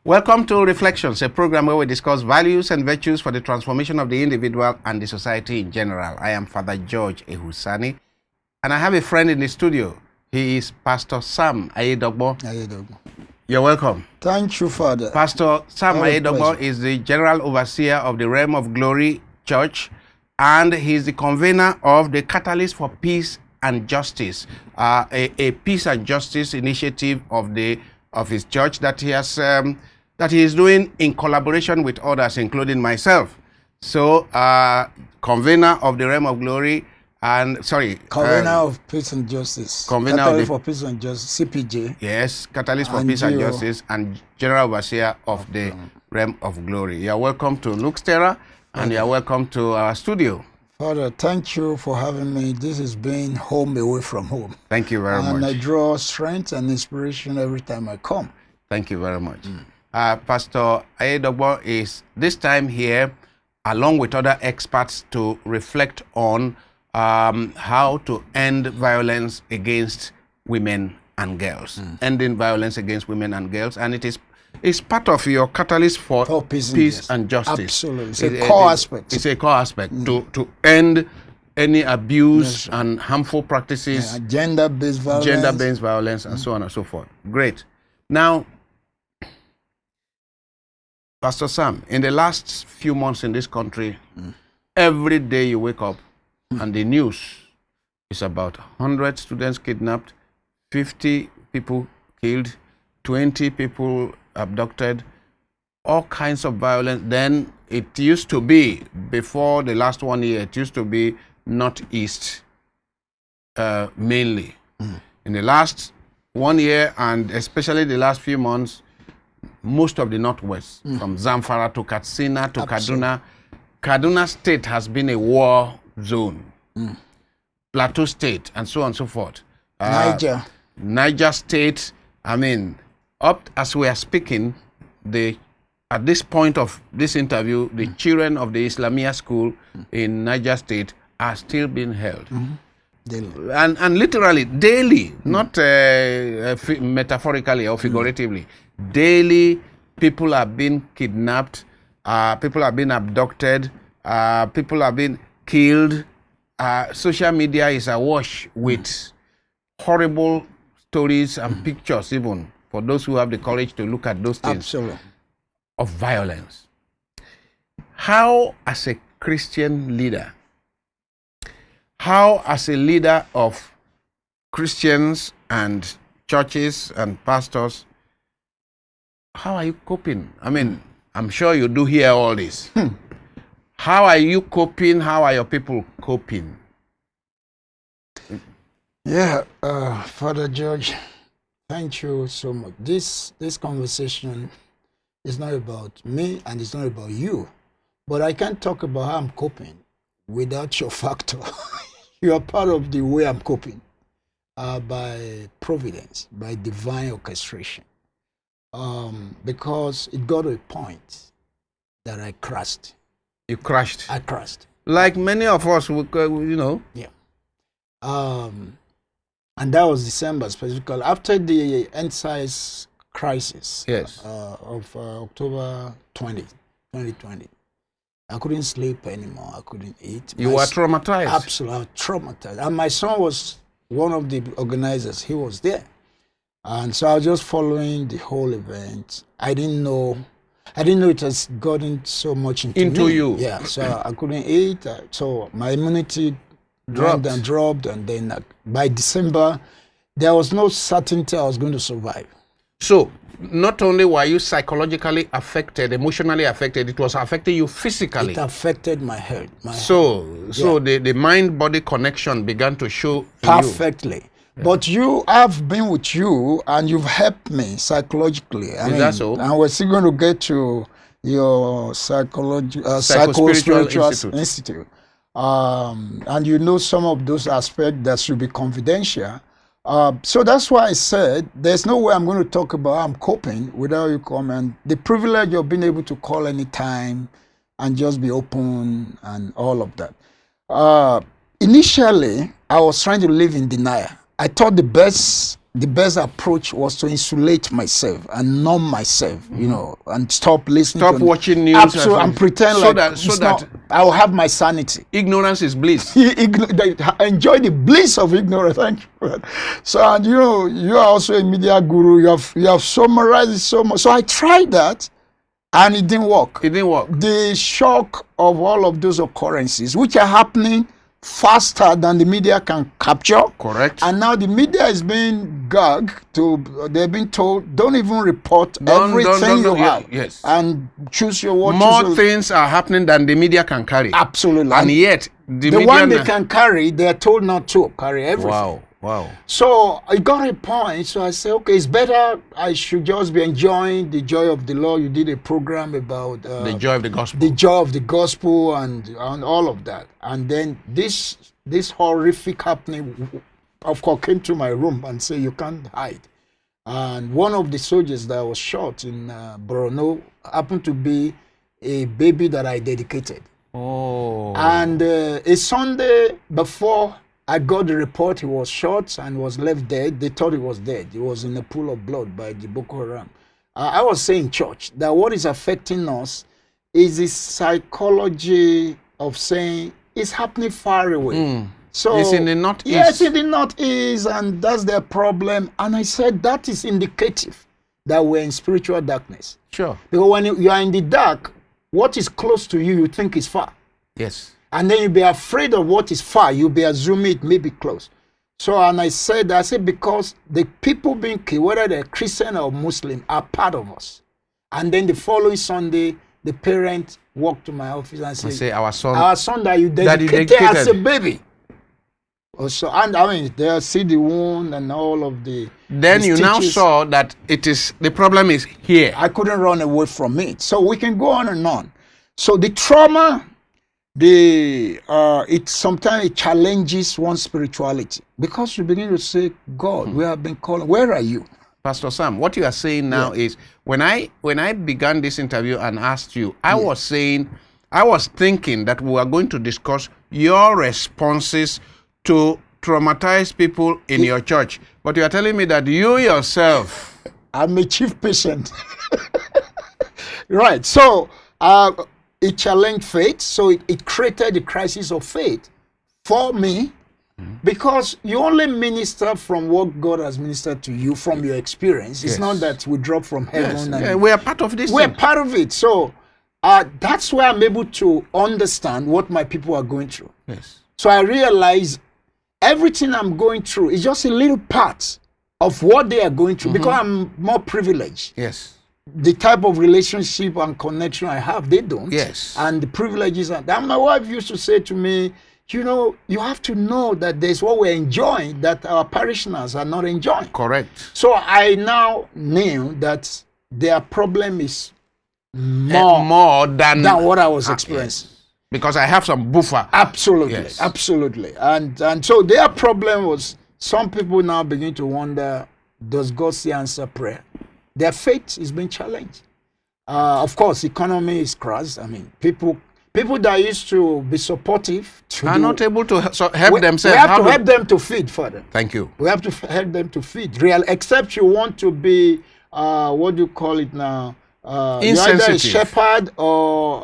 Welcome to Reflections, a program where we discuss values and virtues for the transformation of the individual and the society in general. I am Father George Ehusani, and I have a friend in the studio. He is Pastor Sam Ayedogbo. You're welcome. Thank you, Father. Pastor Sam Ayedogbo is the General Overseer of the Realm of Glory Church, and he's the convener of the Catalyst for Peace and Justice, a peace and justice initiative of his church that he is doing in collaboration with others, including myself. So, convener of the Realm of Glory, and convener of Peace and Justice. Convener Catalyst for Peace and Justice, CPJ. Yes, Catalyst for Peace and Justice, and General Overseer of the Realm of Glory. You are welcome to Luke's Terra, and you are welcome to our studio. Father, thank you for having me. This has been home away from home. Thank you very much. And I draw strength and inspiration every time I come. Thank you very much. Pastor Ayedogbo is this time here along with other experts to reflect on how to end violence against women and girls. Ending violence against women and girls. And it's part of your catalyst for peace and justice. Absolutely. It's a core aspect. It's a core aspect to end any abuse and harmful practices. Gender-based violence. And so on and so forth. Great. Now, Pastor Sam, in the last few months in this country, every day you wake up and the news is about 100 students kidnapped, 50 people killed, 20 people abducted, all kinds of violence. Then it used to be, before the last 1 year, it used to be Northeast mainly. In the last 1 year, and especially the last few months, most of the Northwest, from Zamfara to Katsina to Kaduna. Kaduna State has been a war zone. Plateau State, and so on and so forth. Niger State, I mean, up as we are speaking, at this point of this interview, the children of the Islamia school in Niger State are still being held. Daily. And literally, daily, not metaphorically or figuratively. Daily, people are being kidnapped, people are being abducted, people are being killed. Social media is awash with horrible stories and pictures, even for those who have the courage to look at those things of violence. How, as a Christian leader, how, as a leader of Christians and churches and pastors, how are you coping? I mean, I'm sure you do hear all this. How are you coping? How are your people coping? Yeah, Father George, thank you so much. This conversation is not about me and it's not about you, but I can't talk about how I'm coping without your factor. You are part of the way I'm coping, by providence, by divine orchestration. Because it got to a point that I crashed. You crashed? I crashed. Like many of us, you know. Yeah. And that was December specifically, after the end-size crisis of October 2020. I couldn't sleep anymore. I couldn't eat. You were traumatized? Absolutely, I was traumatized. And my son was one of the organizers. He was there. And so I was just following the whole event. I didn't know it has gotten so much into me. You. Yeah, so I couldn't eat. So my immunity dropped, and then by December, there was no certainty I was going to survive. So not only were you psychologically affected, emotionally affected, it was affecting you physically. It affected my health. The mind-body connection began to show perfectly. Yeah. But I've been with you and you've helped me psychologically. Is that so? And we're still going to get to your psychospiritual institute. And you know some of those aspects that should be confidential. So that's why I said there's no way I'm going to talk about how I'm coping without you coming. And the privilege of being able to call anytime and just be open and all of that. Initially, I was trying to live in denial. I thought the best the best approach was to insulate myself and numb myself, and stop listening. Stop watching news. Absolutely, and pretend I will have my sanity. Ignorance is bliss. Enjoy the bliss of ignorance. Thank you. So, and you are also a media guru. You have summarized it so much. So I tried that, and it didn't work. It didn't work. The shock of all of those occurrences, which are happening faster than the media can capture. Correct. And now the media is being gagged they're being told, don't even report everything you have. Yes. And choose your words. More things are happening than the media can carry. Absolutely. And yet, the media one they can carry, they're told not to carry everything. Wow. So I got a point. So I said, okay, it's better I should just be enjoying the joy of the Lord. You did a program about the joy of the gospel. The joy of the gospel and all of that. And then this horrific happening, of course, came to my room and said, you can't hide. And one of the soldiers that was shot in Borno happened to be a baby that I dedicated. Oh. And a Sunday before I got the report, he was shot and was left dead. They thought he was dead. He was in a pool of blood by the Boko Haram. I was saying, church, that what is affecting us is the psychology of saying it's happening far away. So it's in the northeast. Yes, in the northeast, and that's their problem. And I said that is indicative that we're in spiritual darkness. Sure. Because when you are in the dark, what is close to you, you think is far. Yes. And then you'll be afraid of what is far. You'll be assuming it may be close. So, and I said because the people being killed, whether they're Christian or Muslim, are part of us. And then the following Sunday, the parent walked to my office and said, our son that you dedicated as a baby. Also, and I mean, they see the wound and all of the. Then you now saw that the problem is here. I couldn't run away from it. So we can go on and on. So the trauma, it sometimes it challenges one's spirituality, because you begin to say, God, we have been calling. Where are you? Pastor Sam, what you are saying now is, when I began this interview and asked you, I was thinking that we were going to discuss your responses to traumatize people in your church. But you are telling me that you yourself... I'm a chief patient. Right. So it challenged faith. So it created the crisis of faith for me, because you only minister from what God has ministered to you from your experience. It's not that we drop from heaven. Yes. And we are part of this. We're part of it. So that's where I'm able to understand what my people are going through. Yes. So I realize everything I'm going through is just a little part of what they are going through, because I'm more privileged. Yes. The type of relationship and connection I have, they don't. Yes. And the privileges. And my wife used to say to me, you have to know that there's what we're enjoying that our parishioners are not enjoying. Correct. So I now knew that their problem is more than what I was experiencing. Yes. Because I have some buffer. Absolutely. Yes. Absolutely. And so their problem was, some people now begin to wonder, does God still answer prayer? Their faith is being challenged. Of course, economy is crushed. I mean, people that used to be supportive are not able to help themselves. We have to help them to feed, Father. Thank you. We have to help them to feed. Except you want to be, what do you call it now? Insensitive. You're either a shepherd or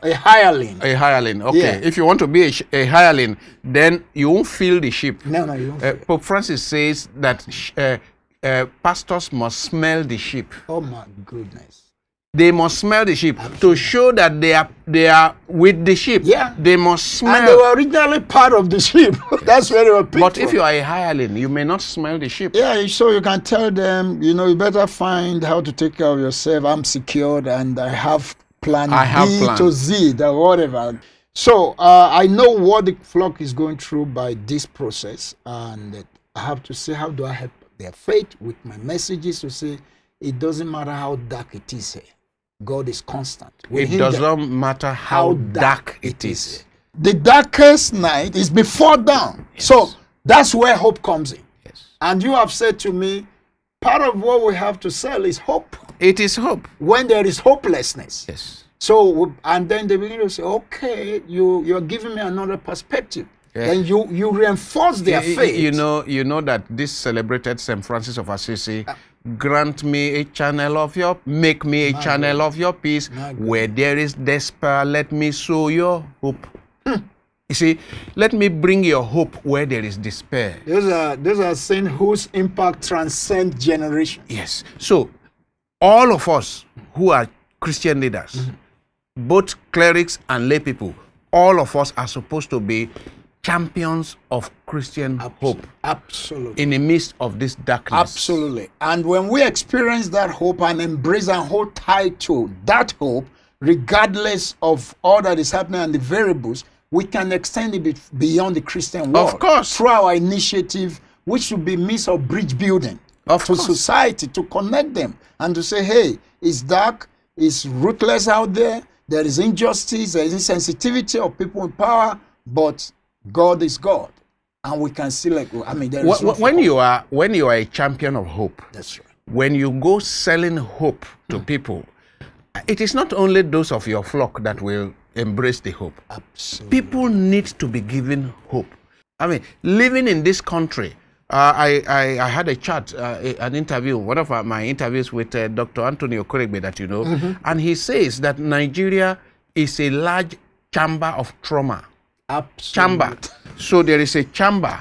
a hireling. A hireling, okay. Yeah. If you want to be a hireling, then you won't feel the sheep. No, you won't feel. Pope Francis says that pastors must smell the sheep. Oh my goodness. They must smell the sheep. Absolutely. To show that they are with the sheep. Yeah. They must smell. And they were originally part of the sheep. That's where they were picked But if from. you are a hireling, you may not smell the sheep. Yeah, so you can tell them, you better find how to take care of yourself. I'm secured and I have plan B to Z, or whatever. So I know what the flock is going through by this process. And I have to say, how do I help their faith with my messages to say, it doesn't matter how dark it is here. God is constant. It doesn't matter how dark it is. The darkest night is before dawn. Yes. So that's where hope comes in. Yes. And you have said to me, part of what we have to sell is hope. It is hope. When there is hopelessness. Yes. So, and then they begin to say, okay, you're giving me another perspective. then you reinforce their faith. You know that this celebrated St. Francis of Assisi, grant me a channel of your, make me a channel of your peace. Where there is despair, let me sow your hope. You see, let me bring your hope where there is despair. Those are saints whose impact transcends generations. Yes. So, all of us who are Christian leaders, both clerics and lay people, all of us are supposed to be champions of Christian hope. Absolutely. In the midst of this darkness. Absolutely. And when we experience that hope and embrace and hold tight to that hope, regardless of all that is happening and the variables, we can extend it beyond the Christian world. Of course. Through our initiative, which should be means of bridge building to society, to connect them and to say, hey, it's dark, it's ruthless out there, there is injustice, there is insensitivity of people in power, but God is God. And we can see, like, I mean, there is when you are a champion of hope, that's right. When you go selling hope to people, it is not only those of your flock that will embrace the hope. Absolutely. People need to be given hope. I mean, living in this country, I had a chat, an interview, one of my interviews with Dr. Anthony Okoregbe that you know, and he says that Nigeria is a large chamber of trauma. Absolutely. Chamber. So there is a chamber,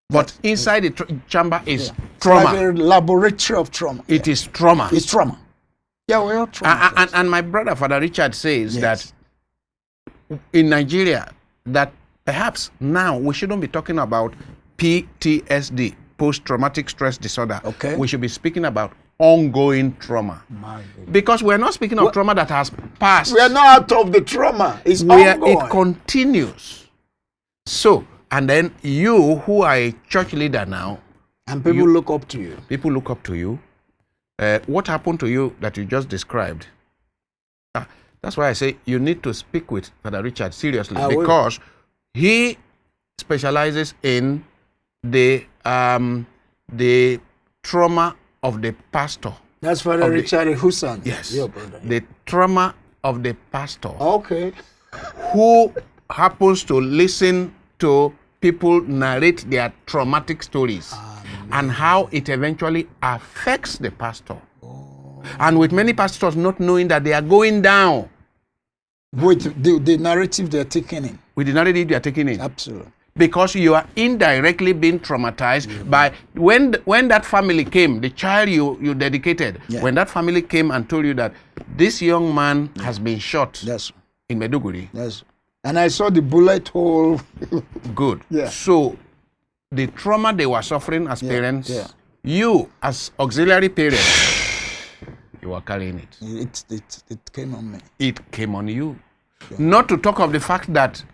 but inside the chamber is trauma. It's like a laboratory of trauma. It is trauma. It's trauma. Yeah, we're all trauma. And my brother, Father Richard, says that in Nigeria, that perhaps now we shouldn't be talking about PTSD, post-traumatic stress disorder. Okay. We should be speaking about ongoing trauma. Because we're not speaking of trauma that has passed. We are not out of the trauma. It's ongoing. It continues. So, and then you, who are a church leader now, and people look up to you. People look up to you. What happened to you that you just described? That's why I say you need to speak with Father Richard seriously, because he specializes in the trauma of the pastor. That's Father Richard Ehusani. Yes. Your brother. The trauma of the pastor. Okay. Who happens to listen to people narrate their traumatic stories and how it eventually affects the pastor. And with many pastors not knowing that they are going down. With the narrative they're taking in. With the narrative they are taking in. Absolutely. Because you are indirectly being traumatized by when that family came, the child you dedicated, when that family came and told you that this young man has been shot in Meduguri. Yes. And I saw the bullet hole. Good. Yeah. So the trauma they were suffering as parents, you as auxiliary parents, you are carrying it. It came on me. It came on you. Yeah. Not to talk of the fact that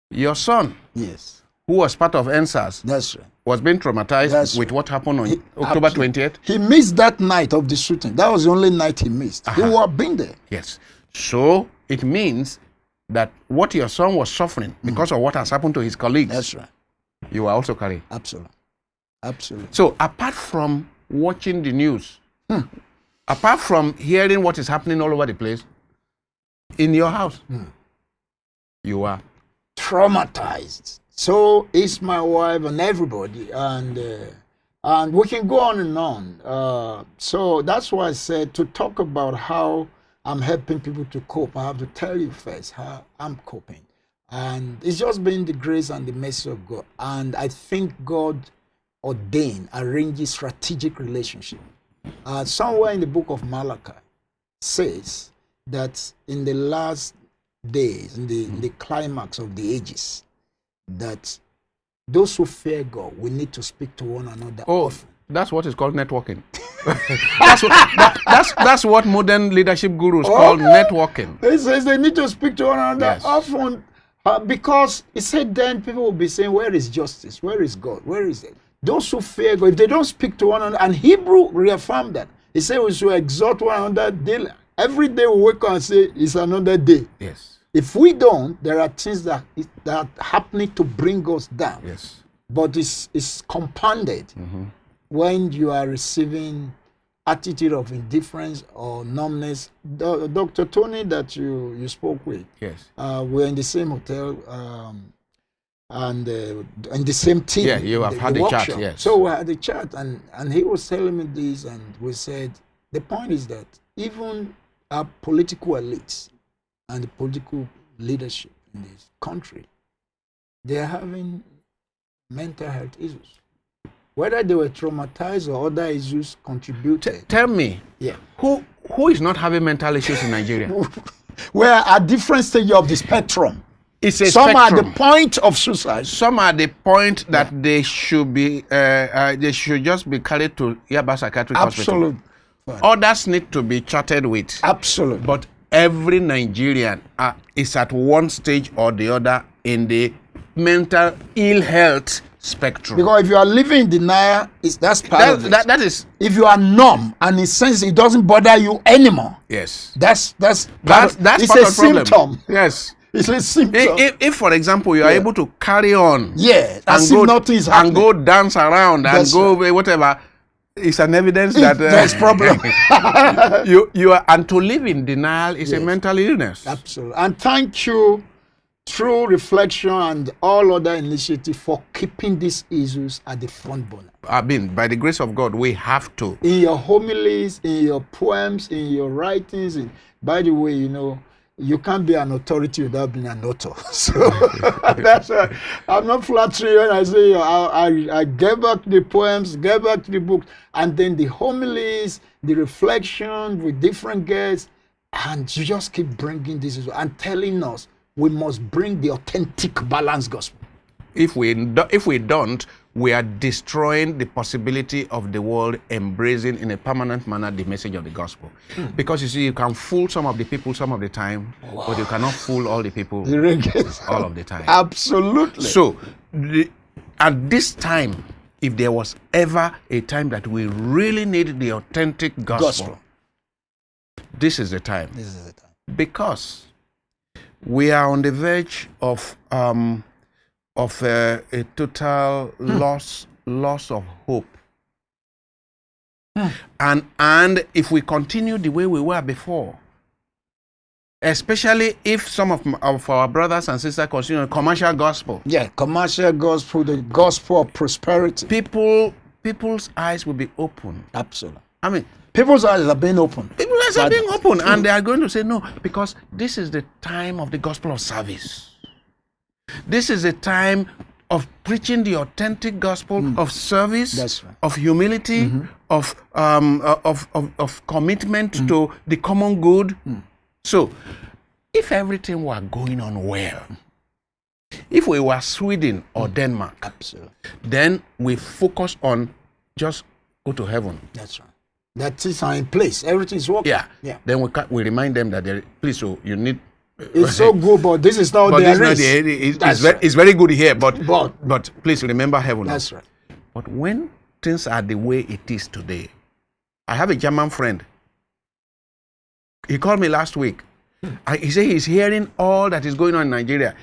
your son, who was part of NSAS, was being traumatized with what happened on October 20th. He missed that night of the shooting. That was the only night he missed. He would have been there. Yes. So it means that what your son was suffering because of what has happened to his colleagues, that's right, you are also carrying. Absolutely. Absolutely. So apart from watching the news, apart from hearing what is happening all over the place, in your house, you are traumatized. So is my wife and everybody, and we can go on and on. So that's why I said to talk about how I'm helping people to cope, I have to tell you first how I'm coping. And it's just been the grace and the mercy of God. And I think God arranges strategic relationship. Somewhere in the book of Malachi says that in the last days, in the climax of the ages, that those who fear God, we need to speak to one another often. That's what is called networking. that's what modern leadership gurus call networking. He says they need to speak to one another often, because he said then people will be saying, where is justice? Where is God? Where is it? Those who fear God, if they don't speak to one another, and Hebrew reaffirmed that. He said we should exhort one another daily. Every day we wake up and say, it's another day. Yes. If we don't, there are things that are happening to bring us down. Yes. But it's compounded when you are receiving attitude of indifference or numbness. Dr. Tony that you spoke with, yes, we're in the same hotel. and in the same team. Yeah, you have had the chat, workshop. yes. So we had the chat, and he was telling me this, and we said the point is that even our political elites and the political leadership in this country, they are having mental health issues. Whether they were traumatized or other issues contributed. Tell me, Yeah. who is not having mental issues in Nigeria? We're at different stages of the spectrum. It's a Some are spectrum. at the point of suicide. Some are the point that they should be, they should just be carried to Yaba Psychiatric Hospital. Absolutely. Others need to be chatted with. Absolutely. But every Nigerian is at one stage or the other in the mental ill health spectrum. Because if you are living in denial, that's part of it. That is, If you are numb and in sense it doesn't bother you anymore, yes. that's That's it's part a of the problem. symptom. Yes. It's a symptom. If, for example, you are able to carry on, Yeah, as if nothing is and happening. go dance around and That's go whatever, it's an evidence that There's problem. you are, and to live in denial is a mental illness. Absolutely. And thank you, through reflection and all other initiatives, for keeping these issues at the front burner. I mean, by the grace of God, we have to. In your homilies, in your poems, in your writings. By the way, you can't be an authority without being an author. So that's why I'm not flattering when I say I get back to the poems, get back to the books, and then the homilies, the reflection with different guests, and you just keep bringing this and telling us we must bring the authentic, balanced gospel. If we don't, we are destroying the possibility of the world embracing in a permanent manner the message of the gospel. Because you see, you can fool some of the people some of the time, but you cannot fool all the people all of the time. Absolutely. So, at this time, if there was ever a time that we really need the authentic gospel, this is the time. This is the time. Because we are on the verge of a total loss of hope. And if we continue the way we were before, especially if some of our brothers and sisters continue commercial gospel. Yeah, commercial gospel, the gospel of prosperity. People's eyes will be open. Absolutely. I mean, people's eyes are being opened. people's eyes are being open, and they are going to say no, because this is the time of the gospel of service. This is a time of preaching the authentic gospel of service, That's right. of humility, of commitment to the common good. So, if everything were going on well, if we were Sweden or Denmark, Absolutely. then we focus on just go to heaven. That's right. That is in place. Everything is working. Yeah. Then we remind them that please, so you need. It's so good, but this is not But their this is not it's very good here, but please remember heaven. That's right. But when things are the way it is today, I have a German friend. He called me last week. He said he's hearing all that is going on in Nigeria.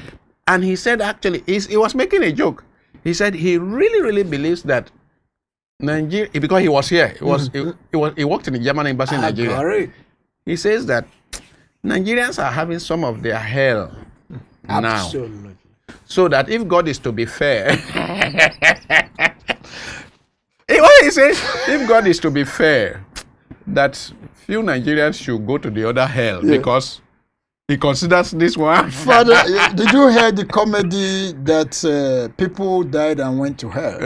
And he said actually, he was making a joke. He said he really, really believes that Nigeria, because he was here, he worked in the German embassy in Nigeria. Correct. He says that Nigerians are having some of their hell now. Absolutely. So that if God is to be fair, what he says, if God is to be fair, that few Nigerians should go to the other hell because he considers this one. Father, did you hear the comedy that people died and went to hell?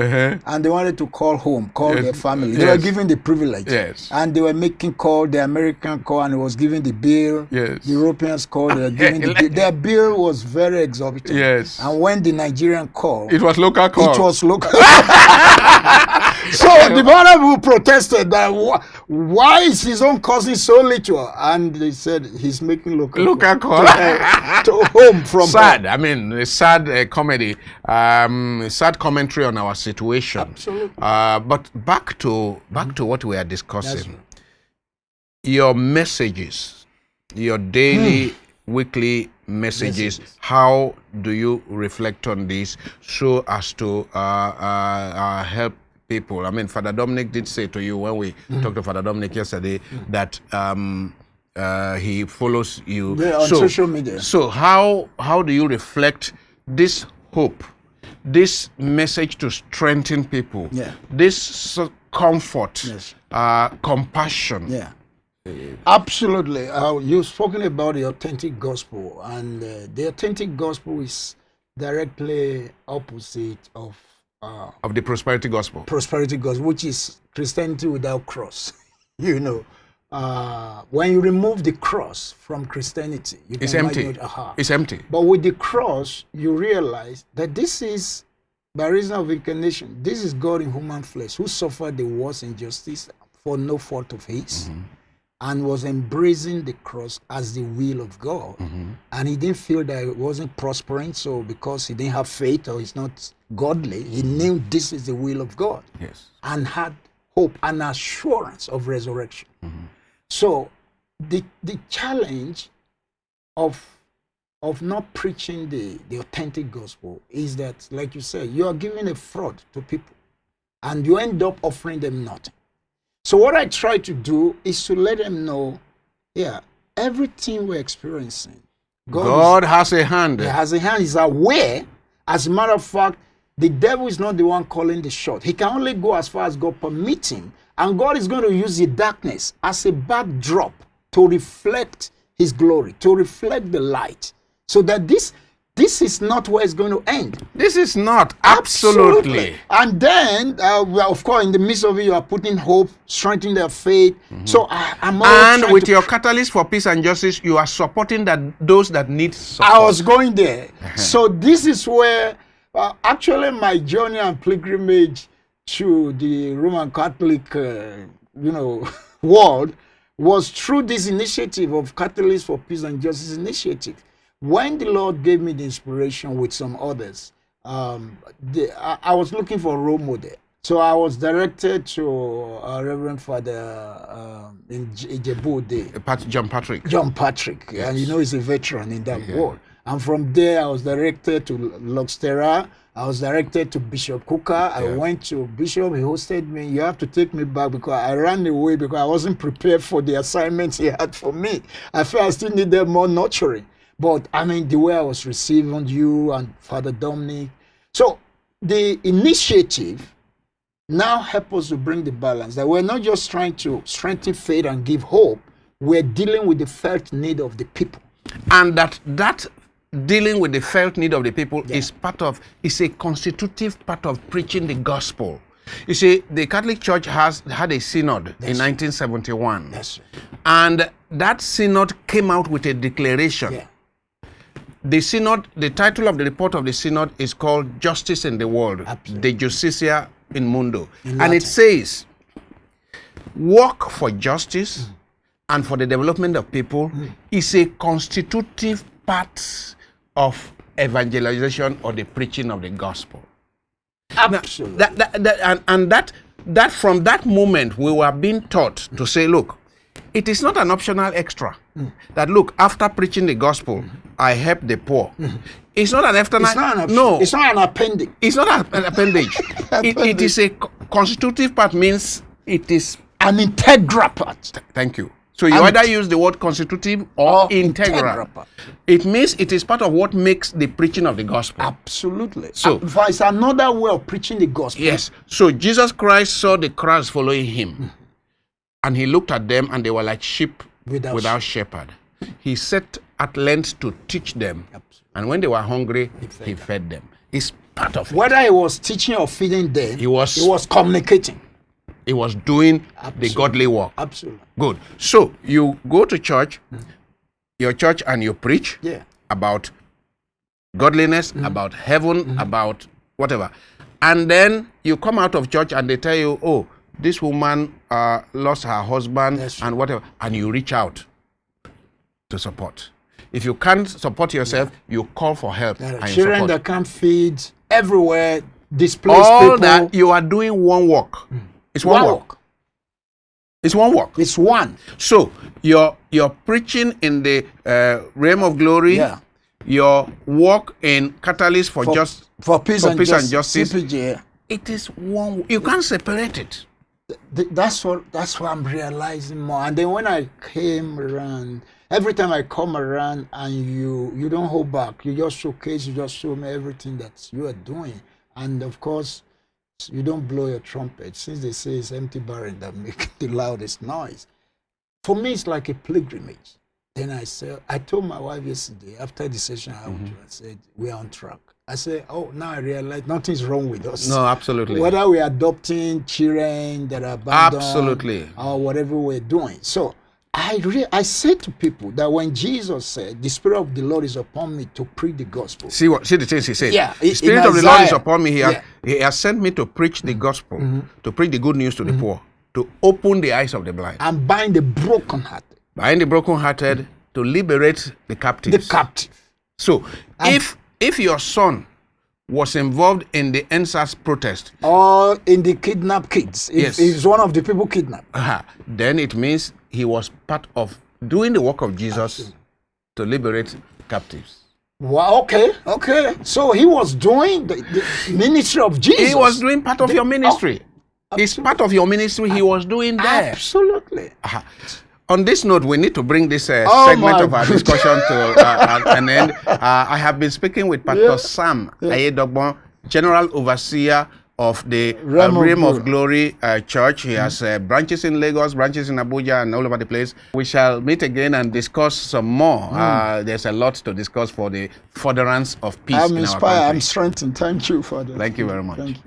And they wanted to call home, call their family. They were given the privilege. Yes. And they were making call, the American call, and it was giving the bill. Yes. The Europeans call, they were giving the bill. Their bill was very exorbitant. Yes. And when the Nigerian called, It was local call. it was local. So the brother who protested that why is his own cousin so little? And they said he's making local call. to home from sad. I mean, a sad comedy, sad commentary on our situation. Absolutely. But back to what we are discussing. Your messages, your daily, weekly messages. How do you reflect on this so as to help people? I mean, Father Dominic did say to you when we talked to Father Dominic yesterday that he follows you on social media. So how do you reflect this hope this message to strengthen people, Yeah. this comfort, Yes. compassion. Yeah. Absolutely. You've spoken about the authentic gospel, and the authentic gospel is directly opposite of Of the prosperity gospel. prosperity gospel, which is Christianity without cross. You know, when you remove the cross from Christianity, you It's can empty. imagine, aha. It's empty. But with the cross, you realize that this is, by reason of incarnation, this is God in human flesh who suffered the worst injustice for no fault of his, and was embracing the cross as the will of God. And he didn't feel that it wasn't prospering, so because he didn't have faith or he's not godly, he knew this is the will of God. Yes. And had hope and assurance of resurrection. So the challenge of not preaching the authentic gospel is that, like you said, you are giving a fraud to people and you end up offering them nothing. So what I try to do is to let them know, yeah, everything we're experiencing, God has a hand. He has a hand, is aware. As a matter of fact, the devil is not the one calling the shot. He can only go as far as God permits him. And God is going to use the darkness as a backdrop to reflect his glory, to reflect the light. So that this is not where it's going to end. This is not. Absolutely. And then, well, of course, in the midst of it, you are putting hope, strengthening their faith. So I'm always And trying with to your catalyst for peace and justice, you are supporting those that need support. I was going there. So this is where actually my journey and pilgrimage to the Roman Catholic, world was through this initiative of Catalyst for Peace and Justice initiative. When the Lord gave me the inspiration with some others, I was looking for a role model. So I was directed to Reverend Father in Ijebu, John Patrick, Yes. and he's a veteran in that world. And from there, I was directed to Luxterra. I was directed to Bishop Kuka. I went to Bishop. He hosted me. You have to take me back because I ran away because I wasn't prepared for the assignments he had for me. I felt I still needed more nurturing. But I mean, the way I was receiving you and Father Dominic. So the initiative now help us to bring the balance that we're not just trying to strengthen faith and give hope. We're dealing with the felt need of the people. And that dealing with the felt need of the people is a constitutive part of preaching the gospel. You see, the Catholic Church had a synod in 1971. That's right. And that synod came out with a declaration. Yeah. The synod, the title of the report of the synod is called Justice in the World, Absolutely. De Justitia in Mundo. In And it Latin. says, work for justice and for the development of people is a constitutive part of evangelization or the preaching of the gospel. Absolutely. That from that moment we were being taught to say, look, it is not an optional extra. That look, after preaching the gospel, I help the poor. It's not an external. It's not an option. No, It's not an appendix. it's not an appendage. It is a constitutive part. Means it is. An integral part. Thank you. So you And either use the word constitutive or integral. part. It means it is part of what makes the preaching of the gospel. Absolutely. So- it's another way of preaching the gospel. Yes. So Jesus Christ saw the crowds following him, and he looked at them, and they were like sheep without shepherd. He set at length to teach them, and when they were hungry, he fed them. It's part of it. Whether he was teaching or feeding them, He was communicating. He was doing the Absolutely. godly work. Absolutely. Good. So you go to church, your church, and you preach Yeah. about godliness, about heaven, about whatever. And then you come out of church and they tell you, oh, this woman lost her husband That's and whatever. And you reach out to support. If you can't support yourself, you call for help. There are And you children support. that can't feed everywhere, displaced All people. that you are doing one work. It's one work. It's one work. It's one. So you're preaching in the realm of glory. Yeah. Your work in catalyst for peace and justice. CPJ, yeah. It is one. You can't separate it. That's what I'm realizing more. And then when I came around, every time I come around and you don't hold back, you just showcase, you just show me everything that you are doing. And of course, you don't blow your trumpet, since they say it's empty barrel that make the loudest noise. For me, it's like a pilgrimage. Then I told my wife yesterday, after the session I said, we're on track. I said, oh, now I realize nothing's wrong with us. No, absolutely. Whether we're adopting children that are abandoned, absolutely, or whatever we're doing. So I say to people that when Jesus said, the Spirit of the Lord is upon me to preach the gospel. See the things he said. Yeah, the Spirit of the Lord is upon me here. He has sent me to preach the gospel, to preach the good news to the poor, to open the eyes of the blind, and bind the brokenhearted. Bind the brokenhearted, to liberate the captives. The captive. So if your son was involved in the NSAS protest, or in the kidnapped kids, if he's one of the people kidnapped, then it means he was part of doing the work of Jesus to liberate captives. Well, okay. So he was doing the ministry of Jesus. He was doing part of your ministry. It's part of your ministry he was doing there. Absolutely. On this note, we need to bring this segment of our discussion to an end. I have been speaking with Pastor Sam Ayedogbon, General Overseer of the Realm of Glory Church. He has branches in Lagos, branches in Abuja, and all over the place. We shall meet again and discuss some more. There's a lot to discuss for the furtherance of peace in our country. I'm inspired. I'm strengthened. Thank you for that. Thank you very much. Thank you.